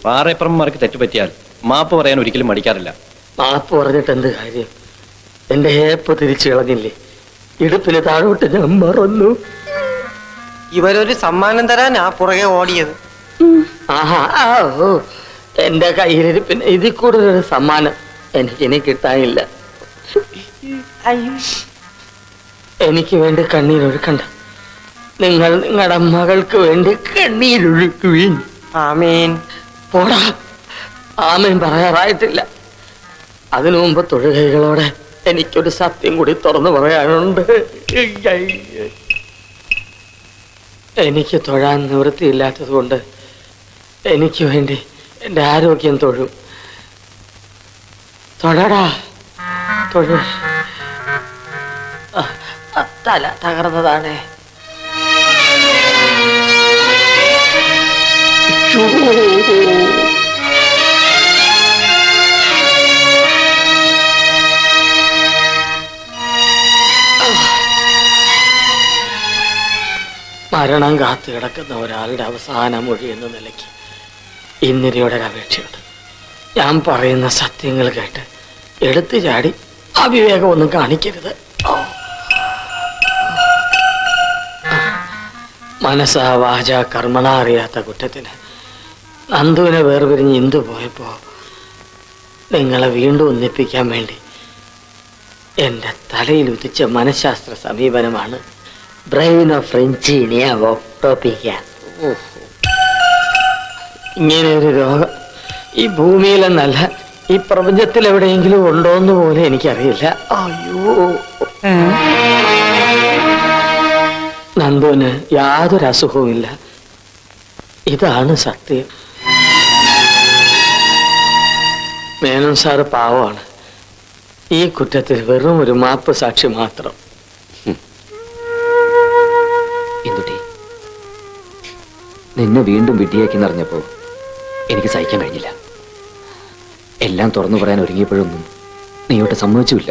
പാറയപ്പറന്മാർക്ക് തെറ്റുപറ്റിയാൽ മാപ്പ് പറയാൻ ഒരിക്കലും മടിക്കാറില്ല. മാപ്പ് പറഞ്ഞിട്ട് എന്ത് കാര്യം? എന്റെ ഏപ്പ് തിരിച്ചു കളഞ്ഞില്ലേ? ഇടുപ്പിന് താഴോട്ട് ഞാൻ മറന്നു. ഇവരൊരു സമ്മാനം തരാനാ പുറകെ ഓടിയത്. ആഹാ, ഓ, എന്റെ കയ്യിലിരിപ്പിന് ഇതിൽ കൂടുതലൊരു സമ്മാനം എനിക്കിനി കിട്ടാനില്ല. എനിക്ക് വേണ്ടി കണ്ണീരൊഴുക്കണ്ട. നിങ്ങൾ നിങ്ങളുടെ മകൾക്ക് വേണ്ടി കണ്ണീരൊഴുക്കുവീൻ. ആമേൻ. പോടാ, ആമേൻ പറയാറായിട്ടില്ല. അതിനു മുമ്പ് തൊഴുകൈകളോടെ എനിക്കൊരു സത്യം കൂടി തുറന്നു പറയാനുണ്ട്. എനിക്ക് തൊഴാൻ നിവൃത്തിയില്ലാത്തത് കൊണ്ട് എനിക്ക് വേണ്ടി എൻ്റെ ആരോഗ്യം തൊഴും. തൊഴടാ, തൊഴു. തല തകർന്നതാണ്. മരണം കാത്തു കിടക്കുന്ന ഒരാളുടെ അവസാന മൊഴി എന്ന നിലയ്ക്ക് ഇന്നിരയുടെ അപേക്ഷയുണ്ട്. ഞാൻ പറയുന്ന സത്യങ്ങൾ കേട്ട് എടുത്തു ചാടി അവിവേകമൊന്നും കാണിക്കരുത്. മനസ്സാ വാച കർമ്മണ അറിയാത്ത കുറ്റത്തിന് നന്ദുവിനെ വേർപിരിഞ്ഞ് ഇന്ദു പോയപ്പോ നിങ്ങളെ വീണ്ടും ഒന്നിപ്പിക്കാൻ വേണ്ടി എൻ്റെ തലയിൽ ഉദിച്ച മനഃശാസ്ത്ര സമീപനമാണ് ബ്രെയിൻ ഓഫ് ഫ്രെഞ്ചീനിയ വോക്ടോപ്പിക്ക. ഇങ്ങനെ ഒരു രോഗം ഈ ഭൂമിയിലെന്നല്ല ഈ പ്രപഞ്ചത്തിൽ എവിടെയെങ്കിലും ഉണ്ടോന്ന് പോലും എനിക്കറിയില്ല. അയ്യോ, നന്ദുവിന് യാതൊരു അസുഖവുമില്ല. ഇതാണ് സത്യം. മേനോൻ സാറ് പാവമാണ്. ഈ കുറ്റത്തിൽ വെറും ഒരു മാപ്പ് സാക്ഷി മാത്രം. എന്തുട്ടി, നിന്നെ വീണ്ടും വിഡ്ഢിയാക്കിന്നറിഞ്ഞപ്പോ എനിക്ക് സഹിക്കാൻ കഴിഞ്ഞില്ല. എല്ലാം തുറന്നു പറയാൻ ഒരുങ്ങിയപ്പോഴൊന്നും നീ ഒട്ട് സമ്മതിച്ചുമില്ല.